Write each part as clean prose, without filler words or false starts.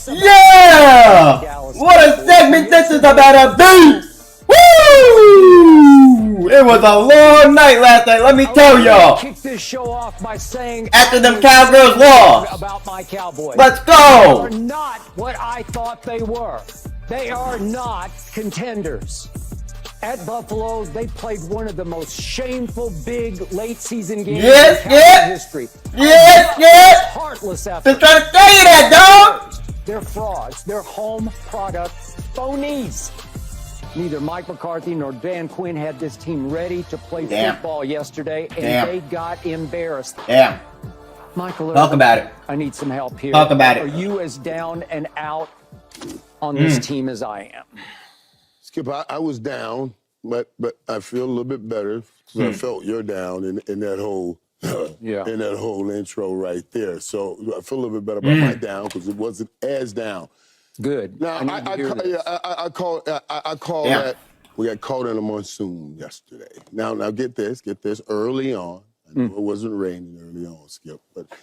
Yeah! What a segment this is about to be! Woo! It was a long night last night, let me tell y'all. Kick this show off by saying after them Cowgirls lost about my Cowboys. Let's go! They are not what I thought they were. They are not contenders. At Buffalo, they played one of the most shameful big late season games in Cowboys history. Yes! Heartless effort. Been trying to tell you that, dog! They're frauds. They're home product phonies. Neither Mike McCarthy nor Dan Quinn had this team ready to play football yesterday, and they got embarrassed. Michael, talk about it. I need some help here. Talk about it. Are you as down and out on this team as I am? Skip, I was down, but I feel a little bit better because I felt you're down in that whole in that whole intro right there. So I feel a little bit better about my down because it wasn't as down. Good. Now I call that we got caught in a monsoon yesterday. Now get this early on. I know it wasn't raining early on, Skip,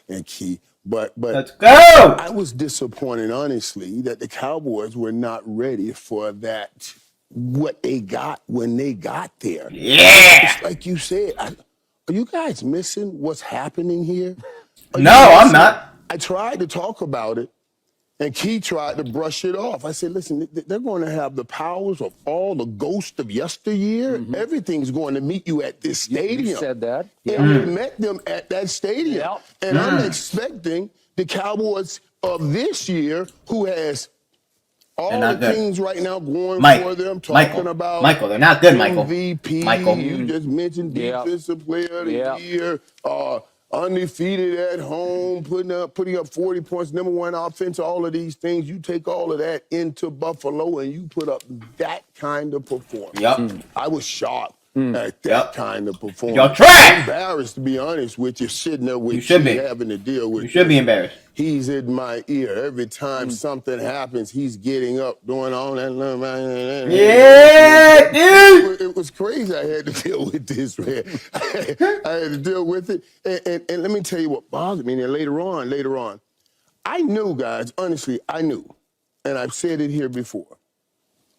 and Key. But let's go! I was disappointed, honestly, that the Cowboys were not ready for that. What they got when they got there. Yeah! It's like you said, are you guys missing what's happening here? No, I'm not. I tried to talk about it, and Key tried to brush it off. I said, listen, they're going to have the powers of all the ghosts of yesteryear. Everything's going to meet you at this stadium. You said that. And we met them at that stadium. And I'm expecting the Cowboys of this year, who has all the things right now going for them, talking about Michael, they're not good, Michael. MVP, Michael. You just mentioned Defensive Player of the Year, undefeated at home, putting up 40 points, number one offense, all of these things. You take all of that into Buffalo and you put up that kind of performance. I was shocked at that kind of performance. Y'all trash! I'm embarrassed, to be honest with you, sitting there with you having to deal with You should be embarrassed. He's in my ear. Every time something happens, he's getting up, doing all that. Yeah, dude! It was crazy. I had to deal with this, man. I had to deal with it. And let me tell you what bothered me. And later on, I knew, guys, honestly, I knew. And I've said it here before.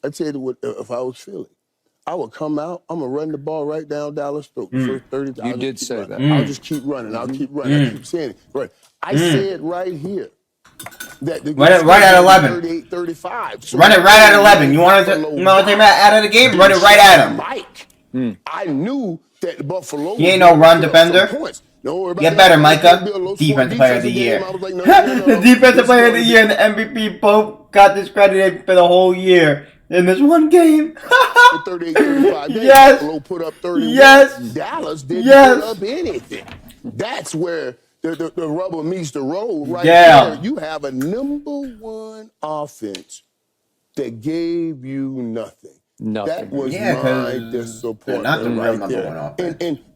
I said if I was Philly, I would come out, I'm going to run the ball right down Dallas' throat. First 30, You did say that. I'll just keep running. I'll keep running. I keep saying it. Right. I said right here that the run it right at 11. 38, 35. So run it right at 11. You want to take him out of the game? Run it right at him. Mike, I knew that Buffalo. He ain't no run defender. Get better, Micah. Defensive Player of the Year. The Defensive Player of the Year and the MVP both got discredited for the whole year. In this one game. 38, 35 games. Yes. Buffalo put up 31. Yes. Dallas didn't put up anything. That's where the rubber meets the road right there. You have a number one offense that gave you nothing. That was my disappointment right there.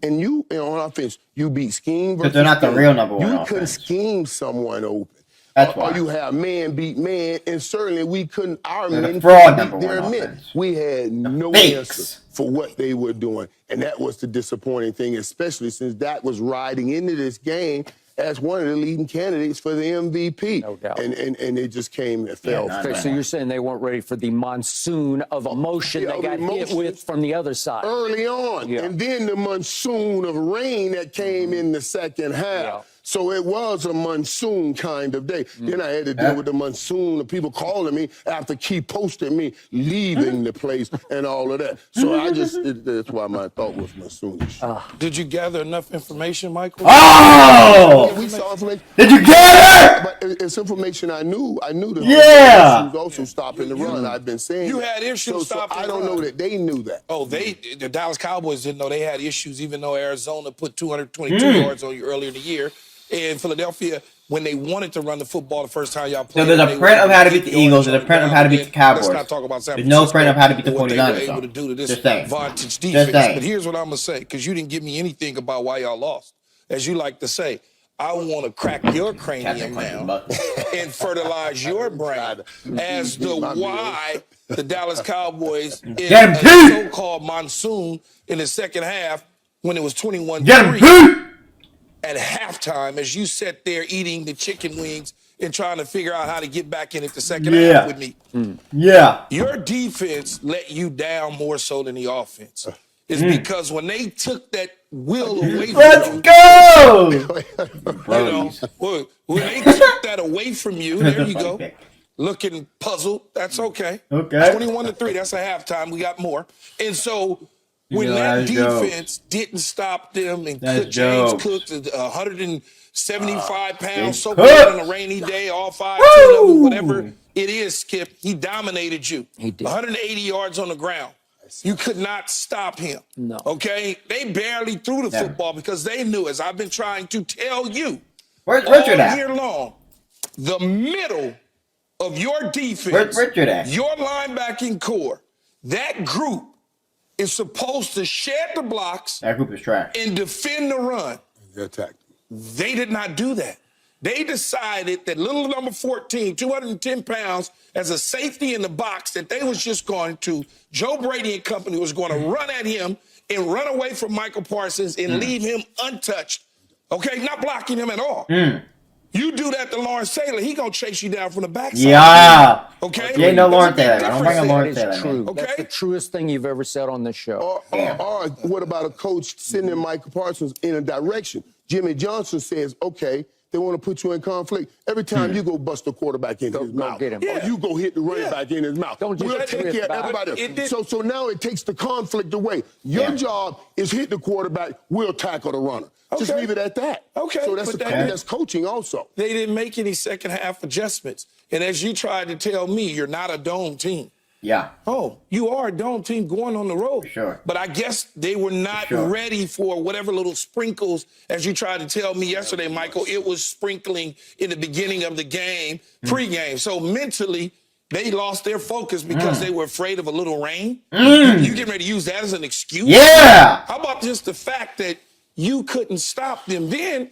And you on offense, you beat scheme versus they're not the real number one You offense. couldn't scheme someone open. That's why. Or you have man beat man, and certainly we couldn't. Our men fraud beat number their one men. offense. We had no answer for what they were doing, and that was the disappointing thing, especially since that was riding into this game as one of the leading candidates for the MVP. No doubt. And it just came and fell. Okay, so you're saying they weren't ready for the monsoon of emotion they got hit with from the other side. Early on. And then the monsoon of rain that came in the second half. So it was a monsoon kind of day. Then I had to deal with the monsoon of people calling me after Key posted me leaving the place and all of that. So that's why my thought was monsoonish. Did you gather enough information, Michael? Oh! We saw information. Did you gather? But it's information I knew. I knew the was also stopping the run. I've been saying you had issues stopping I don't know that they knew that. Oh, the Dallas Cowboys didn't know they had issues, even though Arizona put 222 yards on you earlier in the year. In Philadelphia, when they wanted to run the football the first time y'all played. So there's a print of how to beat the Eagles and a print of how to beat the Cowboys. Let's not talk about San There's no print of how to beat the What they were 49ers. able to do to this Just saying. vantage defense. Just saying. But here's what I'm going to say, because you didn't give me anything about why y'all lost. As you like to say, I want to crack your cranium now and fertilize your brain as to why the Dallas Cowboys in a so-called monsoon in the second half when it was 21-3 at halftime, as you sat there eating the chicken wings and trying to figure out how to get back in it the second half with me. Yeah. Your defense let you down more so than the offense. It's because when they took that will away from Let's you, go! you know, when they took that away from you, there you go. Looking puzzled, that's okay. Okay. 21-3, that's a halftime. We got more. And so when that defense didn't stop them and James Cook, 175 pounds, so good on a rainy day, all 5, 10 of them, whatever it is, Skip, he dominated you. He did. 180 yards on the ground. You could not stop him. No. Okay? They barely threw the football because they knew, as I've been trying to tell you Where's all Richard at? year long, the middle of your defense, Where's Richard at? your linebacking core, that group is supposed to shed the blocks That group is trash. and defend the run. They attacked. They did not do that. They decided that little number 14, 210 pounds, as a safety in the box, that they was just going to, Joe Brady and company was going to run at him and run away from Michael Parsons and leave him untouched. Okay, not blocking him at all. You do that to Lawrence Taylor, he gonna chase you down from the backside. Yeah. Okay? You ain't no There's a Lawrence big Taylor. Don't bring difference a there. Lawrence That Taylor. is true. Man. That's Okay. the truest thing you've ever said on this show. Or what about a coach sending Michael Parsons in a direction? Jimmy Johnson says, okay, they want to put you in conflict. Every time you go bust the quarterback in his mouth, get him. or you go hit the running back in his mouth. Don't just we'll take drift care of back. everybody else. So now it takes the conflict away. Your job is hit the quarterback, we'll tackle the runner. Just Okay. leave it at that. Okay, So that's, but that's coaching also. They didn't make any second half adjustments. And as you tried to tell me, you're not a dome team. Yeah. Oh, you are a dome team going on the road. Sure. But I guess they were not ready for whatever little sprinkles, as you tried to tell me yesterday, Michael, it was sprinkling in the beginning of the game, pregame. So mentally, they lost their focus because they were afraid of a little rain. You getting ready to use that as an excuse? Yeah. How about just the fact that you couldn't stop them then?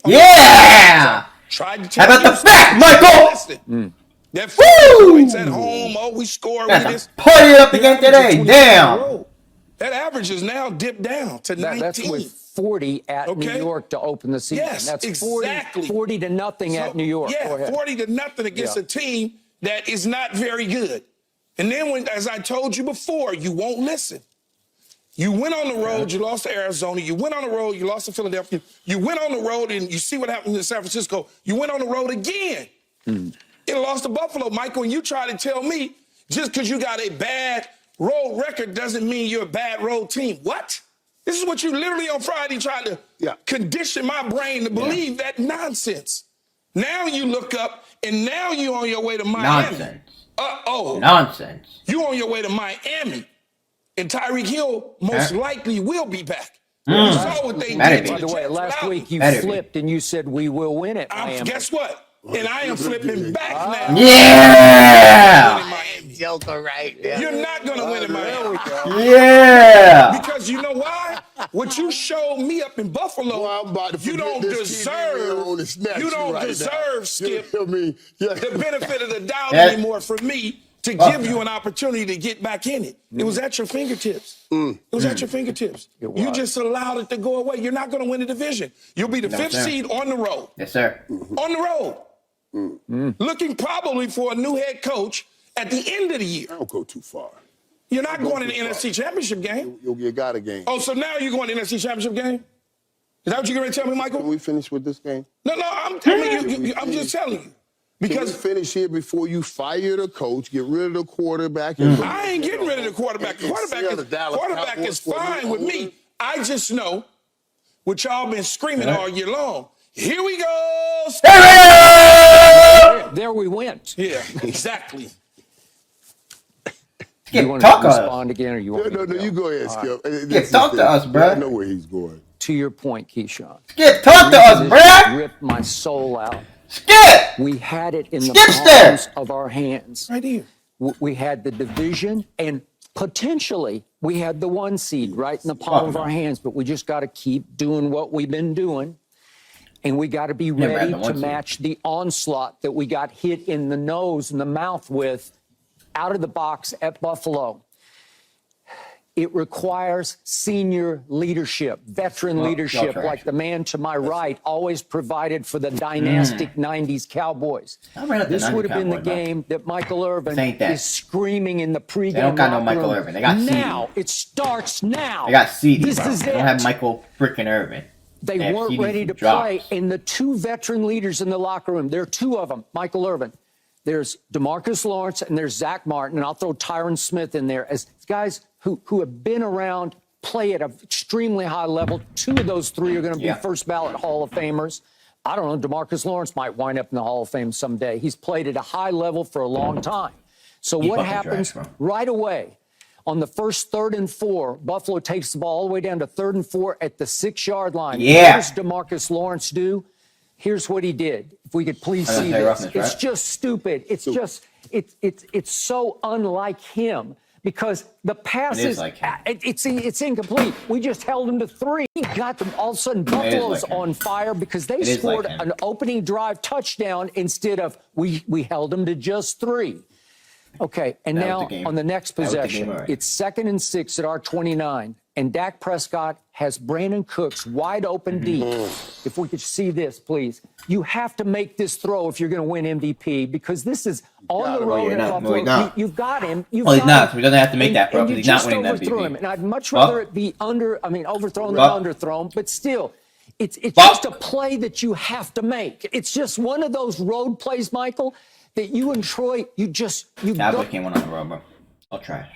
Tried to tell How about you the fact, Michael? listen. That 4 points at home, we score with this. Party it up again today. Damn. That average is now dipped down to 19. That's with 40 at New York to open the season. Yes, that's exactly. 40 to nothing at New York. Yeah, 40 to nothing against a team that is not very good. And then, when, as I told you before, you won't listen. You went on the road, you lost to Arizona. You went on the road, you lost to Philadelphia. You went on the road, and you see what happened in San Francisco. You went on the road again. It lost to Buffalo, Michael, and you try to tell me just because you got a bad road record doesn't mean you're a bad road team. What? This is what you literally on Friday tried to condition my brain to believe that nonsense. Now you look up, and now you on your way to Miami. Nonsense. Nonsense. You on your way to Miami, and Tyreek Hill most likely will be back. You saw what they did. By the way, last week you flipped and you said we will win it. Guess what? And I am flipping back now. Yeah. Joker right there. You're not going to win in Miami. Yeah. Because you know why? What you showed me up in Buffalo, you don't deserve, Skip, the benefit of the doubt anymore from me to give you an opportunity to get back in it. It was at your fingertips. It was at your fingertips. You just allowed it to go away. You're not going to win the division. You'll be the 5th seed on the road. Yes, sir. On the road. Looking probably for a new head coach at the end of the year. I don't go too far. You're not going to the NFC Championship game. You got a game. Oh, so now you're going to the NFC Championship game? Is that what you're going to tell me, Michael? Can we finish with this game? No, I'm telling you. I'm just telling you. Because Can we finish here before you fire the coach, get rid of the quarterback. I ain't getting rid of the quarterback. The quarterback is fine with me. I just know what y'all been screaming all year long. Here we go. There we went. Yeah, exactly. You want to respond again, or you want No, you go ahead, Skip. Talk to us, bro. I know where he's going. To your point, Keyshawn. Skip, talk to us, bro. Ripped my soul out. Skip. We had it in the palms of our hands. Right here. We had the division, and potentially we had the 1 seed right in the palm of our hands, but we just got to keep doing what we've been doing. And we got to be ready to match the onslaught that we got hit in the nose and the mouth with out of the box at Buffalo. It requires senior leadership, veteran leadership, like the man to my right always provided for the dynastic 90s Cowboys. This would have been the game that Michael Irvin is screaming in the pregame. They don't got no Michael Irvin. They got CD. Now. It starts now. They got CD, This bro. is They don't have Michael freaking Irvin. They weren't ready to play. And the two veteran leaders in the locker room, there are two of them, Michael Irvin. There's DeMarcus Lawrence and there's Zach Martin, and I'll throw Tyron Smith in there as guys who have been around, play at an extremely high level. Two of those three are going to be first ballot Hall of Famers. I don't know, DeMarcus Lawrence might wind up in the Hall of Fame someday. He's played at a high level for a long time. So what happens right away? On the first 3rd and 4, Buffalo takes the ball all the way down to 3rd and 4 at the 6-yard line. Yeah. What does DeMarcus Lawrence do? Here's what he did. If we could please see this. It's just stupid. It's just, it's so unlike him because the passes, it's incomplete. We just held him to 3. He got them. All of a sudden, Buffalo's on fire because they scored an opening drive touchdown instead of we held him to just 3. Okay, and now on the next possession, it's 2nd and 6 at our 29, and Dak Prescott has Brandon Cooks wide open deep. If we could see this, please. You have to make this throw if you're going to win MVP because this is on the road in Buffalo. You've got him. He's not. So he doesn't have to make that throw because he's not winning MVP. And I'd much rather it be overthrown than underthrown, but still. It's just a play that you have to make. It's just one of those road plays, Michael, that you and Troy, you Cowboy can't win on the road, bro. All trash.